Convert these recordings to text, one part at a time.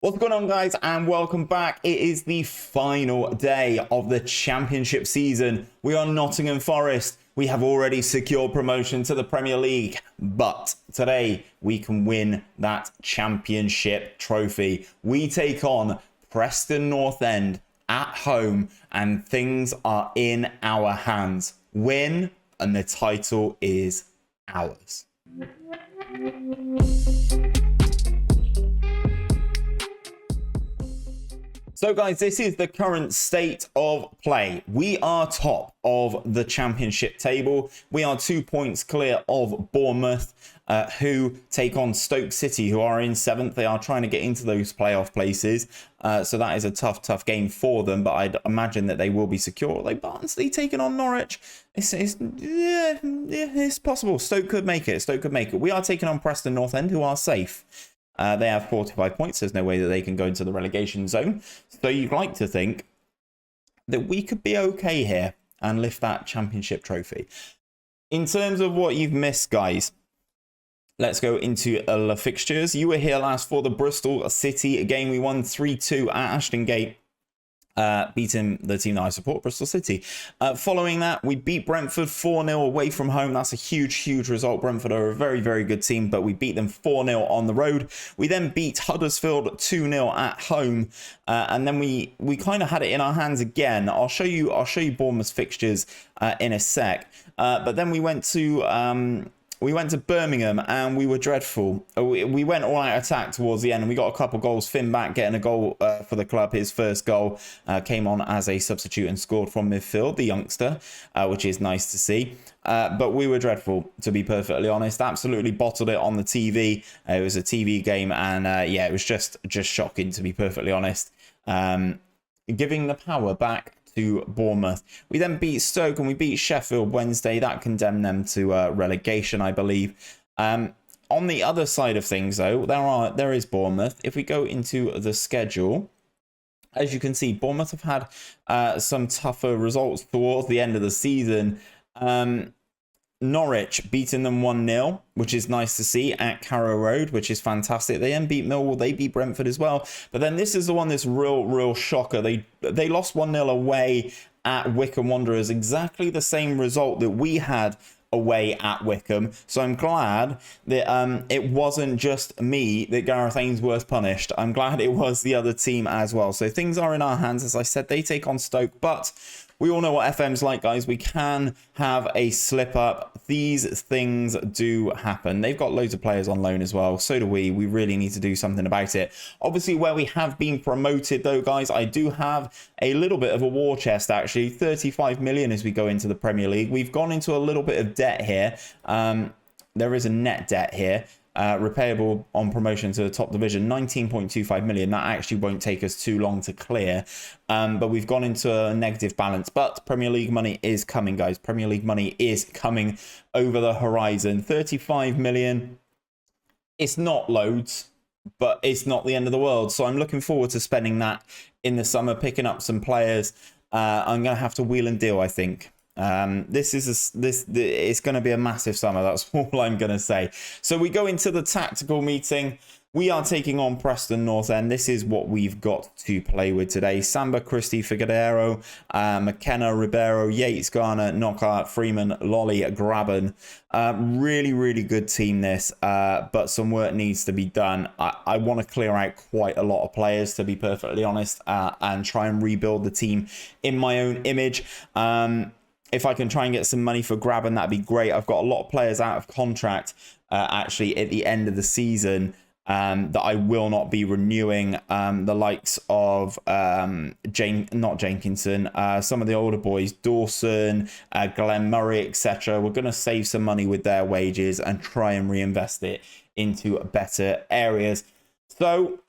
What's going on, guys, and welcome back. It is the final day of the championship season. We are Nottingham Forest. We have already secured promotion to the Premier League, but today we can win that championship trophy. We take on Preston North End at home, and things are in our hands. Win, and the title is ours. So guys, this is the current state of play. We are top of the championship table. We are 2 points clear of Bournemouth, who take on Stoke City, who are in 7th. They are trying to get into those playoff places. So that is a tough game for them, but I'd imagine that they will be secure. Like Barnsley taking on Norwich. It's possible. Stoke could make it. We are taking on Preston North End, who are safe. They have 45 points. There's no way that they can go into the relegation zone. So you'd like to think that we could be okay here and lift that championship trophy. In terms of what you've missed, guys, let's go into the fixtures. You were here last for the Bristol City game. We won 3-2 at Ashton Gate. Beating the team that I support, Bristol City. Following that, we beat Brentford 4-0 away from home. That's a huge result. Brentford are a very good team, but we beat them 4-0 on the road. We then beat Huddersfield 2-0 at home, and then we kind of had it in our hands again. I'll show you Bournemouth's fixtures in a sec. But then we went to Birmingham and we were dreadful. We went all out attack towards the end and we got a couple goals. Finn back getting a goal for the club. His first goal came on as a substitute and scored from midfield, the youngster, which is nice to see. But we were dreadful, to be perfectly honest. Absolutely bottled it on the TV. It was a TV game and yeah, it was just shocking, to be perfectly honest. Giving the power back to Bournemouth. We then beat Stoke and we beat Sheffield Wednesday. That condemned them to relegation, I believe. On the other side of things, though, there is Bournemouth. If we go into the schedule, as you can see, Bournemouth have had some tougher results towards the end of the season. Norwich beating them 1-0, which is nice to see, at Carrow Road, which is fantastic. They then beat Millwall, they beat Brentford as well. But then this is the one that's real shocker. They lost 1-0 away at Wycombe Wanderers, exactly the same result that we had away at Wycombe. So I'm glad that it wasn't just me that Gareth Ainsworth punished. I'm glad it was the other team as well. So things are in our hands. As I said, they take on Stoke, but we all know what FM's like, guys. We can have a slip up. These things do happen. They've got loads of players on loan as well. So do we. We really need to do something about it. Obviously, where we have been promoted, though, guys, I do have a little bit of a war chest, actually. 35 million as we go into the Premier League. We've gone into a little bit of debt here. There is a net debt here. Repayable on promotion to the top division, 19.25 million. That actually won't take us too long to clear, but we've gone into a negative balance. But Premier League money is coming, guys. Premier League money is coming over the horizon. 35 million, it's not loads, but it's not the end of the world. So I'm looking forward to spending that in the summer, picking up some players. I'm gonna have to wheel and deal, I think. It's going to be a massive summer. That's all I'm going to say. So we go into the tactical meeting. We are taking on Preston North End. This is what we've got to play with today. Samba, Christie, Figueroa, McKenna, Ribeiro, Yates, Garner, Knockout, Freeman, Lolly, Graben. Really good team this, but some work needs to be done. I want to clear out quite a lot of players, to be perfectly honest, and try and rebuild the team in my own image. If I can try and get some money for Graben, that'd be great. I've got a lot of players out of contract actually at the end of the season that I will not be renewing. The likes of not Jenkinson, some of the older boys, Dawson, Glenn Murray, etc. We're going to save some money with their wages and try and reinvest it into better areas. So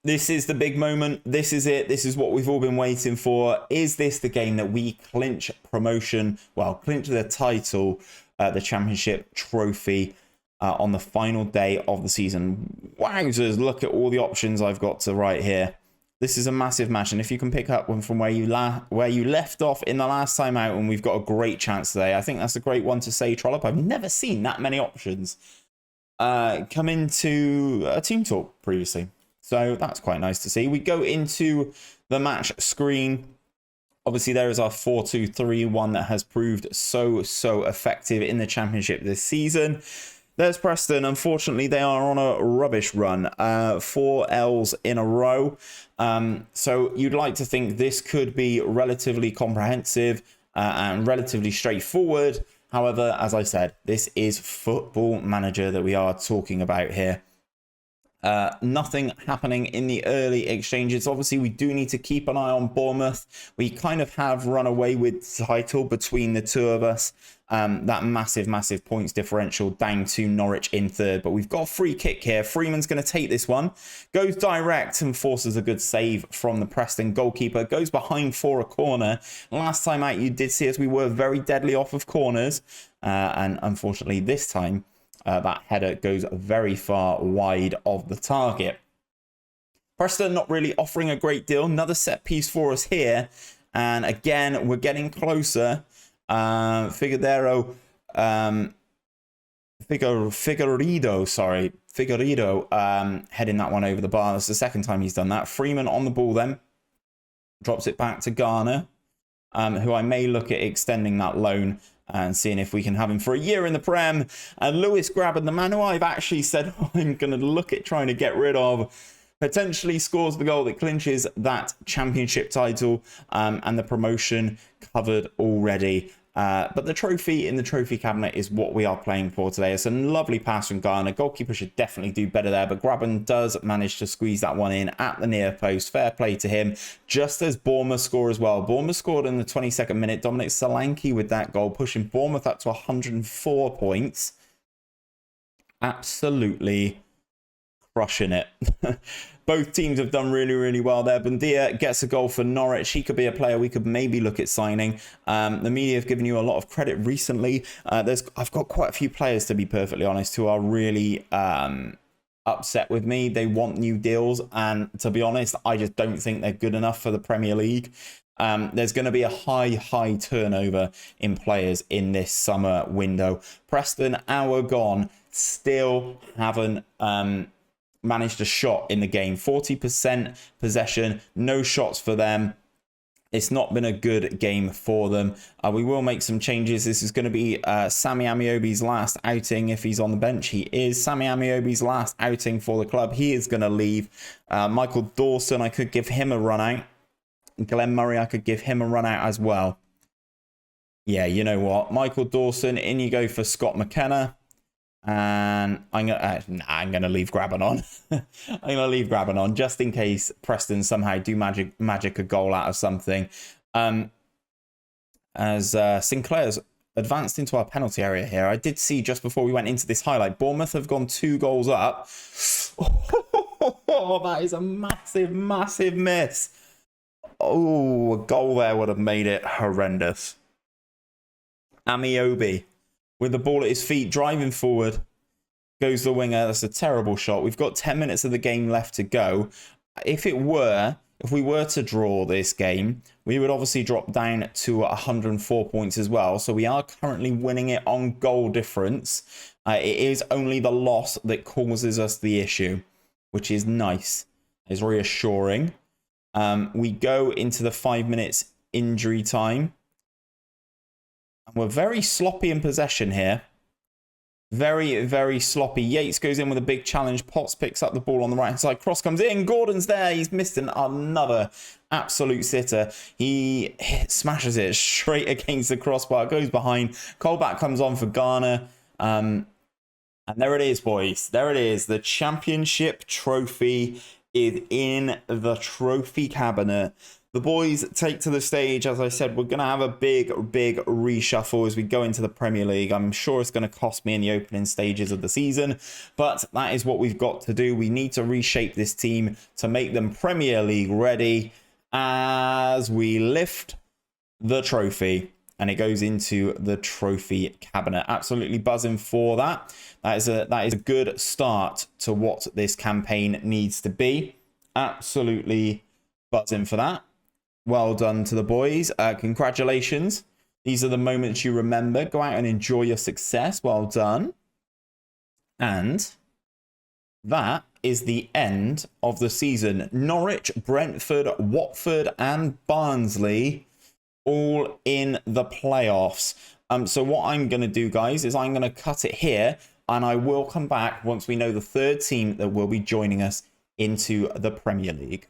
this is the big moment. This is it. This is what we've all been waiting for. Is this the game that we clinch promotion? Well, clinch the title, the championship trophy on the final day of the season. Wowzers, look at all the options I've got to write here. This is a massive match, and if you can pick up one from where you left off in the last time out, and we've got a great chance today. I think that's a great one to say, Trollope. I've never seen that many options come into a team talk previously. So that's quite nice to see. We go into the match screen. Obviously, there is our 4-2-3-1 that has proved so effective in the championship this season. There's Preston. Unfortunately, they are on a rubbish run. 4 L's in a row. So you'd like to think this could be relatively comprehensive and relatively straightforward. However, as I said, this is Football Manager that we are talking about here. Nothing happening in the early exchanges. Obviously, we do need to keep an eye on Bournemouth. We kind of have run away with the title between the two of us. That massive points differential down to Norwich in third. But we've got a free kick here. Freeman's going to take this one. Goes direct and forces a good save from the Preston goalkeeper. Goes behind for a corner. Last time out, you did see us. We were very deadly off of corners. And unfortunately, this time, that header goes very far wide of the target. Preston not really offering a great deal. Another set piece for us here. And again, we're getting closer. Figueiredo, heading that one over the bar. That's the second time he's done that. Freeman on the ball then. Drops it back to Ghana, who I may look at extending that loan and seeing if we can have him for a year in the Prem. And Lewis Grabban, the man who I've actually said I'm going to look at trying to get rid of, potentially scores the goal that clinches that championship title and the promotion covered already. But the trophy in the trophy cabinet is what we are playing for today. It's a lovely pass from Ghana. Goalkeeper should definitely do better there, but Grabban does manage to squeeze that one in at the near post. Fair play to him. Just as Bournemouth score as well. Bournemouth scored in the 22nd minute. Dominic Solanke with that goal, pushing Bournemouth up to 104 points. Absolutely crushing it. Both teams have done really well there. Bundia gets a goal for Norwich. He could be a player we could maybe look at signing. The media have given you a lot of credit recently. I've got quite a few players, to be perfectly honest, who are really upset with me. They want new deals, and to be honest, I just don't think they're good enough for the Premier League. There's going to be a high turnover in players in this summer window. Preston, hour gone, still haven't managed a shot in the game. 40% possession, no shots for them. It's not been a good game for them. We will make some changes. This is going to be Sammy Amiobi's last outing if he's on the bench. He is. Sammy Amiobi's last outing for the club. He is going to leave. Michael Dawson, I could give him a run out. Glenn Murray, I could give him a run out as well. Yeah, you know what? Michael Dawson, in you go for Scott McKenna. And I'm gonna leave Grabban on. I'm gonna leave Grabban on just in case Preston somehow do magic a goal out of something. As Sinclair's advanced into our penalty area here, I did see just before we went into this highlight, Bournemouth have gone 2 goals up. Oh, that is a massive miss. Oh, a goal there would have made it horrendous. Amiobi with the ball at his feet, driving forward, goes the winger. That's a terrible shot. We've got 10 minutes of the game left to go. If we were to draw this game, we would obviously drop down to 104 points as well. So we are currently winning it on goal difference. It is only the loss that causes us the issue, which is nice. It's reassuring. We go into the 5 minutes injury time. We're very sloppy in possession here. Very sloppy. Yates goes in with a big challenge. Potts picks up the ball on the right-hand side. Cross comes in. Gordon's there. He's missed another absolute sitter. He smashes it straight against the crossbar. Goes behind. Colback comes on for Ghana. And there it is, boys. There it is. The championship trophy is in the trophy cabinet. The boys take to the stage. As I said, we're going to have a big reshuffle as we go into the Premier League. I'm sure it's going to cost me in the opening stages of the season, but that is what we've got to do. We need to reshape this team to make them Premier League ready as we lift the trophy. And it goes into the trophy cabinet. Absolutely buzzing for that. That is a good start to what this campaign needs to be. Absolutely buzzing for that. Well done to the boys. Congratulations. These are the moments you remember. Go out and enjoy your success. Well done. And that is the end of the season. Norwich, Brentford, Watford, and Barnsley all in the playoffs. So what I'm going to do, guys, is I'm going to cut it here, and I will come back once we know the third team that will be joining us into the Premier League.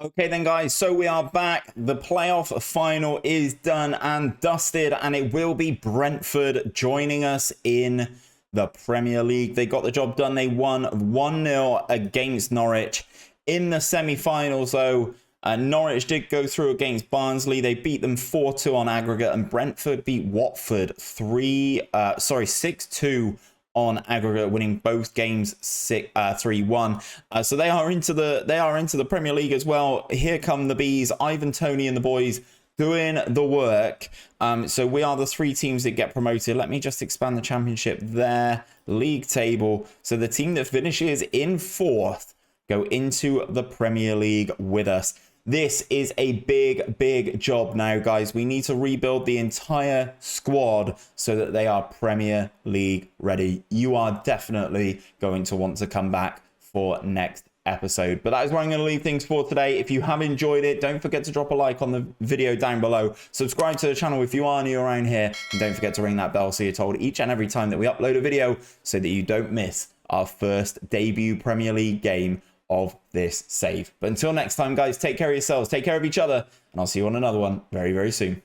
Okay then, guys, so we are back. The playoff final is done and dusted, and it will be Brentford joining us in the Premier League. They got the job done. They won 1-0 against Norwich. In the semi-finals, though, Norwich did go through against Barnsley. They beat them 4-2 on aggregate, and Brentford beat Watford 6-2 on aggregate, winning both games 3-1. So they are into the Premier League as well. Here come the bees, Ivan, Tony, and the boys doing the work. So we are the three teams that get promoted. Let me just expand the championship there. League table. So the team that finishes in 4th go into the Premier League with us. This is a big job now, guys. We need to rebuild the entire squad so that they are Premier League ready. You are definitely going to want to come back for next episode. But that is where I'm going to leave things for today. If you have enjoyed it, don't forget to drop a like on the video down below. Subscribe to the channel if you are new around here. And don't forget to ring that bell so you're told each and every time that we upload a video so that you don't miss our first debut Premier League game of this save. But until next time, guys, take care of yourselves, take care of each other, and I'll see you on another one very soon.